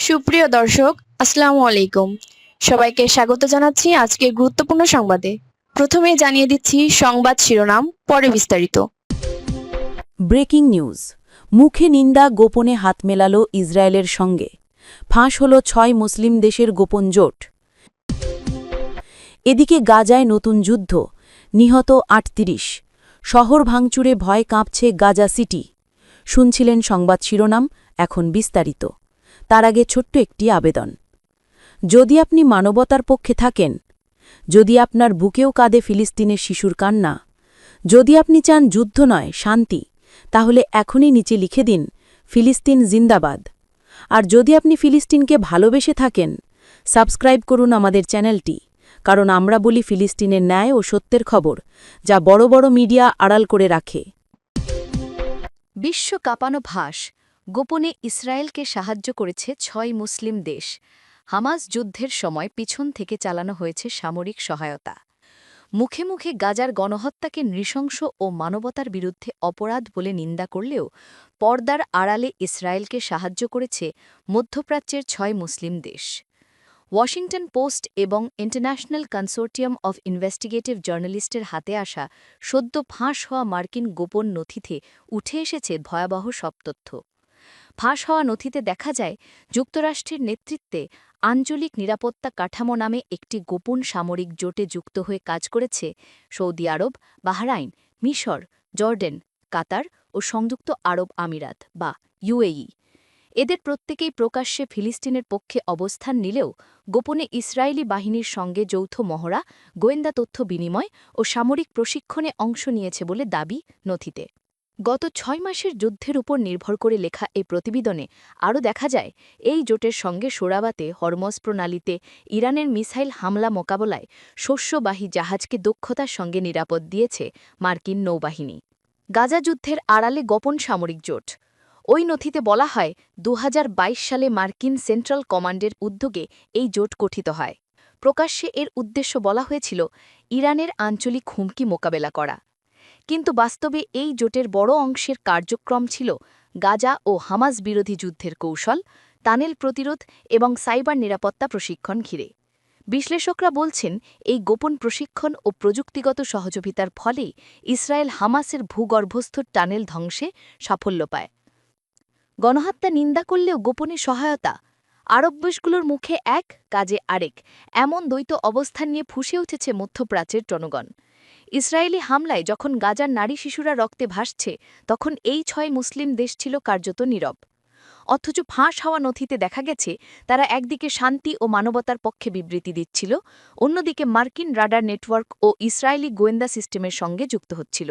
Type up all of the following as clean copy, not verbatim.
সুপ্রিয় দর্শক, আসসালামু আলাইকুম। সবাইকে স্বাগত জানাচ্ছি আজকের গুরুত্বপূর্ণ সংবাদে। প্রথমেই জানিয়ে দিচ্ছি সংবাদ শিরোনাম, পরে বিস্তারিত। Breaking news. মুখে নিন্দা, গোপনে হাত মেলাল ইসরায়েলের সঙ্গে। ফাঁস হল ৬ মুসলিম দেশের গোপন জোট। এদিকে গাজায় নতুন যুদ্ধ, নিহত ৩৮। শহর ভাঙচুরে ভয় কাঁপছে গাজা সিটি। শুনছিলেন সংবাদ শিরোনাম, এখন বিস্তারিত। তার আগে ছোট্ট একটি আবেদন। যদি আপনি মানবতার পক্ষে থাকেন, যদি আপনার বুকেও কাঁদে ফিলিস্তিনের শিশুর কান্না, যদি আপনি চান যুদ্ধ নয় শান্তি, তাহলে এখনই নিচে লিখে দিন ফিলিস্তিন জিন্দাবাদ। আর যদি আপনি ফিলিস্তিনকে ভালোবেসে থাকেন, সাবস্ক্রাইব করুন আমাদের চ্যানেলটি, কারণ আমরা বলি ফিলিস্তিনের ন্যায় ও সত্যের খবর, যা বড় বড় মিডিয়া আড়াল করে রাখে। বিশ্ব কাঁপানো ভাস, গোপনে ইসরায়েলকে সাহায্য করেছে ৬ মুসলিম দেশ। হামাস যুদ্ধের সময় পিছন থেকে চালানো হয়েছে সামরিক সহায়তা। মুখে মুখে গাজার গণহত্যাকে নৃশংস ও মানবতার বিরুদ্ধে অপরাধ বলে নিন্দা করলেও পর্দার আড়ালে ইসরায়েলকে সাহায্য করেছে মধ্যপ্রাচ্যের ৬ মুসলিম দেশ। ওয়াশিংটন পোস্ট এবং ইন্টারন্যাশনাল কনসোর্টিয়াম অফ ইনভেস্টিগেটিভ জার্নালিস্টের হাতে আসা সদ্য ফাঁস হওয়া মার্কিন গোপন নথিতে উঠে এসেছে ভয়াবহ সব তথ্য। ফাঁস হওয়া নথিতে দেখা যায়, যুক্তরাষ্ট্রের নেতৃত্বে আঞ্চলিক নিরাপত্তা কাঠামো নামে একটি গোপন সামরিক জোটে যুক্ত হয়ে কাজ করেছে সৌদি আরব, বাহরাইন, মিশর, জর্ডান, কাতার ও সংযুক্ত আরব আমিরাত বা ইউএই। এদের প্রত্যেকেই প্রকাশ্যে ফিলিস্তিনের পক্ষে অবস্থান নিলেও গোপনে ইসরায়েলি বাহিনীর সঙ্গে যৌথ মহড়া, গোয়েন্দা তথ্য বিনিময় ও সামরিক প্রশিক্ষণে অংশ নিয়েছে বলে দাবি নথিতে। গত ৬ মাসের যুদ্ধের উপর নির্ভর করে লেখা এই প্রতিবেদনে আরও দেখা যায়, এই জোটের সঙ্গে সোরাবাতে হরমজ প্রণালীতে ইরানের মিসাইল হামলা মোকাবেলায় শস্যবাহী জাহাজকে দক্ষতার সঙ্গে নিরাপদ দিয়েছে মার্কিন নৌবাহিনী। গাজা যুদ্ধের আড়ালে গোপন সামরিক জোট। ওই নথিতে বলা হয়, ২০২২ সালে মার্কিন সেন্ট্রাল কমান্ডের উদ্যোগে এই জোট গঠিত হয়। প্রকাশ্যে এর উদ্দেশ্য বলা হয়েছিল ইরানের আঞ্চলিক হুমকি মোকাবেলা করা। কিন্তু বাস্তবে এই জোটের বড় অংশের কার্যক্রম ছিল গাজা ও হামাস বিরোধী যুদ্ধের কৌশল, টানেল প্রতিরোধ এবং সাইবার নিরাপত্তা প্রশিক্ষণ ঘিরে। বিশ্লেষকরা বলছেন, এই গোপন প্রশিক্ষণ ও প্রযুক্তিগত সহযোগিতার ফলেই ইসরায়েল হামাসের ভূগর্ভস্থ টানেল ধ্বংসে সাফল্য পায়। গণহত্যা নিন্দা করলেও গোপনে সহায়তা। আরব দেশগুলোর মুখে এক, কাজে আরেক, এমন দ্বৈত অবস্থান নিয়ে ফুঁসে উঠেছে মধ্যপ্রাচ্যের জনগণ। ইসরায়েলি হামলায় যখন গাজার নারী শিশুরা রক্তে ভাসছে, তখন এই ৬ মুসলিম দেশ ছিল কার্যত নীরব। অথচ ফাঁস হওয়া নথিতে দেখা গেছে, তারা একদিকে শান্তি ও মানবতার পক্ষে বিবৃতি দিচ্ছিল, অন্যদিকে মার্কিন রাডার নেটওয়ার্ক ও ইসরায়েলি গোয়েন্দা সিস্টেমের সঙ্গে যুক্ত হচ্ছিল।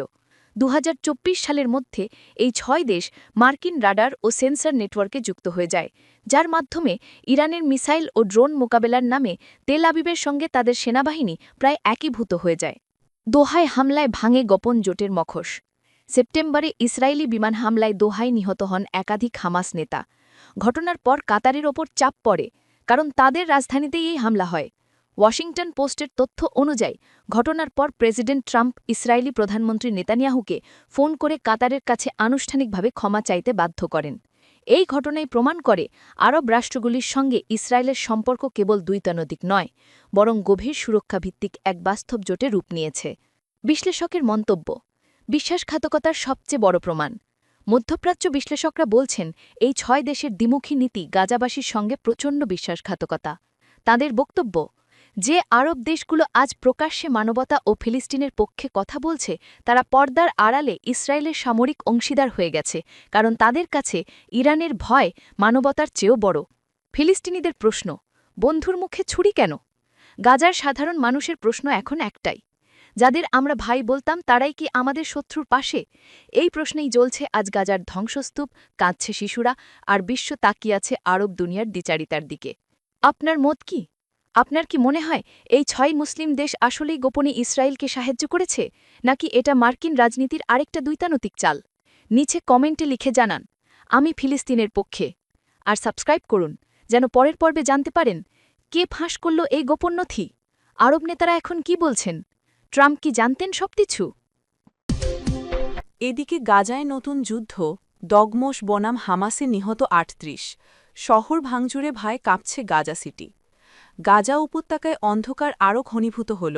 ২০২৪ সালের মধ্যে এই ৬ দেশ মার্কিন রাডার ও সেন্সর নেটওয়ার্কে যুক্ত হয়ে যায়, যার মাধ্যমে ইরানের মিসাইল ও ড্রোন মোকাবেলার নামে তেল আবিবের সঙ্গে তাদের সেনাবাহিনী প্রায় একীভূত হয়ে যায়। দোহায় হামলায় ভাঙে গোপন জোটের মখশ। সেপ্টেম্বরে ইসরায়েলি বিমান হামলায় দোহায় নিহত হন একাধিক হামাস নেতা। ঘটনার পর কাতারের ওপর চাপ পড়ে, কারণ তাদের রাজধানীতেই এই হামলা হয়। ওয়াশিংটন পোস্টের তথ্য অনুযায়ী, ঘটনার পর প্রেসিডেন্ট ট্রাম্প ইসরায়েলি প্রধানমন্ত্রী নেতানিয়াহুকে ফোন করে কাতারের কাছে আনুষ্ঠানিকভাবে ক্ষমা চাইতে বাধ্য করেন। এই ঘটনাই প্রমাণ করে, আরব রাষ্ট্রগুলির সঙ্গে ইসরায়েলের সম্পর্ক কেবল দ্বৈতানৈতিক নয়, বরং গভীর সুরক্ষাভিত্তিক এক বাস্তব জোটে রূপ নিয়েছে। বিশ্লেষকের মন্তব্য, বিশ্বাসঘাতকতার সবচেয়ে বড় প্রমাণ। মধ্যপ্রাচ্য বিশ্লেষকরা বলছেন, এই ৬ দেশের দ্বিমুখী নীতি গাজাবাসীর সঙ্গে প্রচণ্ড বিশ্বাসঘাতকতা। তাদের বক্তব্য, যে আরব দেশগুলো আজ প্রকাশ্যে মানবতা ও ফিলিস্তিনের পক্ষে কথা বলছে, তারা পর্দার আড়ালে ইসরায়েলের সামরিক অংশীদার হয়ে গেছে, কারণ তাদের কাছে ইরানের ভয় মানবতার চেয়েও বড়। ফিলিস্তিনিদের প্রশ্ন, বন্ধুর মুখে ছুরি কেন? গাজার সাধারণ মানুষের প্রশ্ন এখন একটাই, যাদের আমরা ভাই বলতাম তারাই কি আমাদের শত্রুর পাশে? এই প্রশ্নেই জ্বলছে আজ গাজার ধ্বংসস্তূপ, কাঁদছে শিশুরা, আর বিশ্ব তাকিয়ে আছে আরব দুনিয়ার দ্বিচারিতার দিকে। আপনার মত কি? আপনার কি মনে হয় এই ৬ মুসলিম দেশ আসলেই গোপনে ইসরায়েলকে সাহায্য করেছে, নাকি এটা মার্কিন রাজনীতির আরেকটা দ্বৈতানৈতিক চাল? নিচে কমেন্টে লিখে জানান। আমি ফিলিস্তিনের পক্ষে। আর সাবস্ক্রাইব করুন, যেন পরের পর্বে জানতে পারেন কে ফাঁস করল এই গোপন নথি। আরব নেতারা এখন কি বলছেন? ট্রাম্প কি জানতেন সবকিছু? এদিকে গাজায় নতুন যুদ্ধ, দগমস বনাম হামাসে নিহত ৩৮। শহর ভাঙচুরে ভয়ে কাঁপছে গাজা সিটি। গাজা উপত্যকায় অন্ধকার আরও ঘনীভূত হল।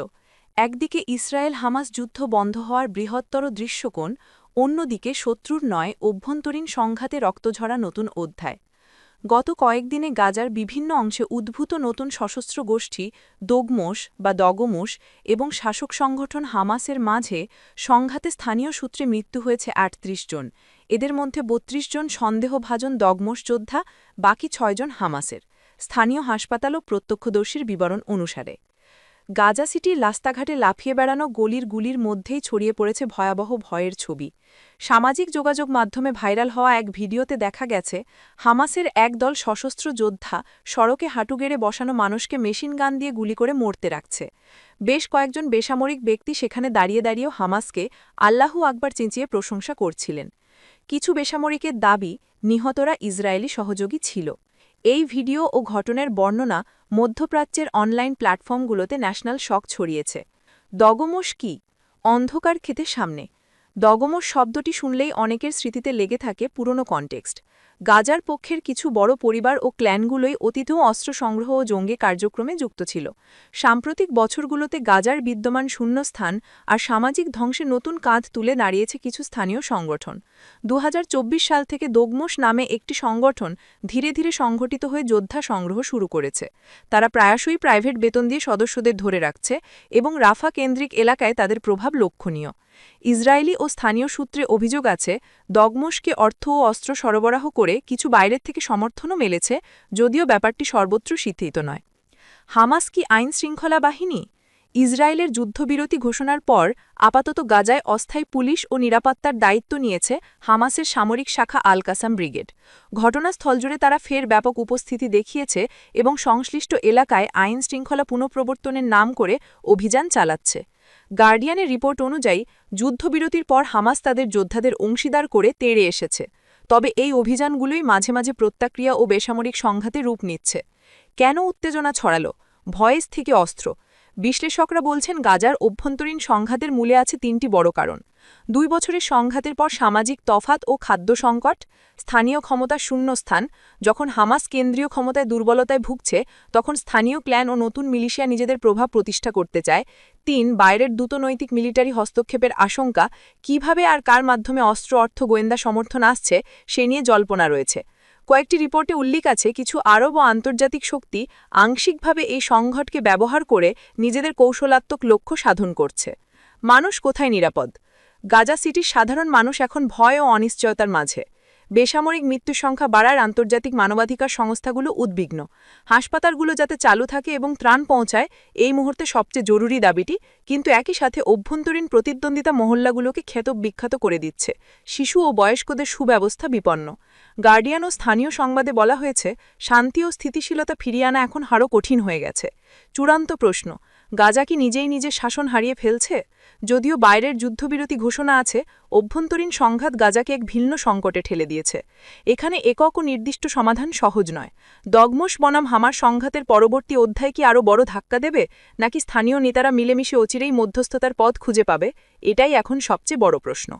একদিকে ইসরায়েল হামাস যুদ্ধ বন্ধ হওয়ার বৃহত্তর দৃশ্যকোণ, অন্যদিকে শত্রুর নয় অভ্যন্তরীণ সংঘাতে রক্তঝরা নতুন অধ্যায়। গত কয়েকদিনে গাজার বিভিন্ন অংশে উদ্ভূত নতুন সশস্ত্র গোষ্ঠী দগমোশ এবং শাসক সংগঠন হামাসের মাঝে সংঘাতে স্থানীয় সূত্রে মৃত্যু হয়েছে ৩৮ জন। এদের মধ্যে ৩২ জন সন্দেহভাজন দগমোশ যোদ্ধা, বাকি ৬ জন হামাসের। স্থানীয় হাসপাতাল ও প্রত্যক্ষদর্শীর বিবরণ অনুসারে গাজা সিটির রাস্তাঘাটে লাফিয়ে বেড়ানো গুলির মধ্যেই ছড়িয়ে পড়েছে ভয়াবহ ভয়ের ছবি। সামাজিক যোগাযোগ মাধ্যমে ভাইরাল হওয়া এক ভিডিওতে দেখা গেছে হামাসের একদল সশস্ত্র যোদ্ধা সড়কে হাঁটু গেড়ে বসানো মানুষকে মেশিন গান দিয়ে গুলি করে মরতে রাখছে। বেশ কয়েকজন বেসামরিক ব্যক্তি সেখানে দাঁড়িয়েও হামাসকে আল্লাহু আকবার চেঁচিয়ে প্রশংসা করছিলেন। কিছু বেসামরিকের দাবি নিহতরা ইসরায়েলি সহযোগী ছিল। এই ভিডিও ও ঘটনার বর্ণনা মধ্যপ্রাচ্যের অনলাইন প্ল্যাটফর্মগুলোতে ন্যাশনাল শক ছড়িয়েছে। দগমোশ কি? অন্ধকার খেতে সামনে। দগমোশ শব্দটি শুনলেই অনেকের স্মৃতিতে লেগে থাকে পুরনো কনটেক্সট। গাজার পক্ষের কিছু বড় পরিবার ও ক্ল্যানগুলোই অতীতেও অস্ত্র সংগ্রহ ও জঙ্গি কার্যক্রমে যুক্ত ছিল। সাম্প্রতিক বছরগুলোতে গাজার বিদ্যমান শূন্যস্থান আর সামাজিক ধ্বংসে নতুন কাঁধ তুলে দাঁড়িয়েছে কিছু স্থানীয় সংগঠন। ২০২৪ সাল থেকে দগমোশ নামে একটি সংগঠন ধীরে ধীরে সংগঠিত হয়ে যোদ্ধা সংগ্রহ শুরু করেছে। তারা প্রায়শই প্রাইভেট বেতন দিয়ে সদস্যদের ধরে রাখছে এবং রাফা কেন্দ্রিক এলাকায় তাদের প্রভাব লক্ষণীয়। ইসরায়েলি ও স্থানীয় সূত্রে অভিযোগ আছে দগমোশকে অর্থ ও অস্ত্র সরবরাহ করে কিছু বাইরের থেকে সমর্থনও মেলেছে, যদিও ব্যাপারটি সর্বত্র স্বীকৃত নয়। হামাস কি আইন শৃঙ্খলা বাহিনী? ইসরায়েলের যুদ্ধবিরতি ঘোষণার পর আপাতত গাজায় অস্থায়ী পুলিশ ও নিরাপত্তার দায়িত্ব নিয়েছে হামাসের সামরিক শাখা আল কাসাম ব্রিগেড। ঘটনাস্থল জুড়ে তারা ফের ব্যাপক উপস্থিতি দেখিয়েছে এবং সংশ্লিষ্ট এলাকায় আইন শৃঙ্খলা পুনঃপ্রবর্তনের নাম করে অভিযান চালাচ্ছে। গার্ডিয়ানের রিপোর্ট অনুযায়ী যুদ্ধবিরতির পর হামাস তাদের যোদ্ধাদের অংশীদার করে তেড়ে এসেছে। তবে এই অভিযানগুলোই মাঝে মাঝে প্রত্যাক্রিয়া ও বেসামরিক সংঘাতে রূপ নিচ্ছে। কেন উত্তেজনা ছড়ালো? ভয়েস থেকে অস্ত্র। বিশ্লেষকরা বলছেন গাজার অভ্যন্তরীণ সংঘাতের মূলে আছে ৩টি বড় কারণ। ২ বছরের সংঘাতের পর সামাজিক তফাত ও খাদ্য সংকট, স্থানীয় ক্ষমতার শূন্যস্থান। যখন হামাস কেন্দ্রীয় ক্ষমতায় দুর্বলতায় ভুগছে, তখন স্থানীয় ক্ল্যান ও নতুন মিলিশিয়া নিজেদের প্রভাব প্রতিষ্ঠা করতে চায়। ৩ বাইরের দ্রুতনৈতিক মিলিটারি হস্তক্ষেপের আশঙ্কা। কিভাবে আর কার মাধ্যমে অস্ত্র, অর্থ, গোয়েন্দা সমর্থন আসছে সে নিয়ে জল্পনা রয়েছে। কয়েকটি রিপোর্টে উল্লেখ আছে কিছু আরব ও আন্তর্জাতিক শক্তি আংশিকভাবে এই সংঘাতকে ব্যবহার করে নিজেদের কৌশলাত্মক লক্ষ্য সাধন করছে। মানুষ কোথায় নিরাপদ? গাজা সিটির সাধারণ মানুষ এখন ভয় ও অনিশ্চয়তার মাঝে। বেসামরিক মৃত্যুর সংখ্যা বাড়ার আন্তর্জাতিক মানবাধিকার সংস্থাগুলো উদ্বিগ্ন। হাসপাতালগুলো যাতে চালু থাকে এবং ত্রাণ পৌঁছায় এই মুহূর্তে সবচেয়ে জরুরি দাবিটি, কিন্তু একই সাথে অভ্যন্তরীণ প্রতিদ্বন্দ্বিতা মহল্লাগুলোকে বিখ্যাত করে দিচ্ছে। শিশু ও বয়স্কদের সুব্যবস্থা বিপন্ন। গার্ডিয়ান ও স্থানীয় সংবাদে বলা হয়েছে শান্তি ও স্থিতিশীলতা ফিরিয়ে আনা এখন আরও কঠিন হয়ে গেছে। চূড়ান্ত প্রশ্ন, গাজা কি নিজেই নিজের শাসন হারিয়ে ফেলছে? যদিও বাইরের যুদ্ধবিরতি ঘোষণা আছে, অভ্যন্তরীণ সংঘাত গাজাকে এক ভিন্ন সংকটে ঠেলে দিয়েছে। এখানে একক ও নির্দিষ্ট সমাধান সহজ নয়। দগমোশ বনাম হামাস সংঘাতের পরবর্তী অধ্যায় কি আরও বড় ধাক্কা দেবে, নাকি স্থানীয় নেতারা মিলেমিশে অচিরেই মধ্যস্থতার পথ খুঁজে পাবে? এটাই এখন সবচেয়ে বড় প্রশ্ন।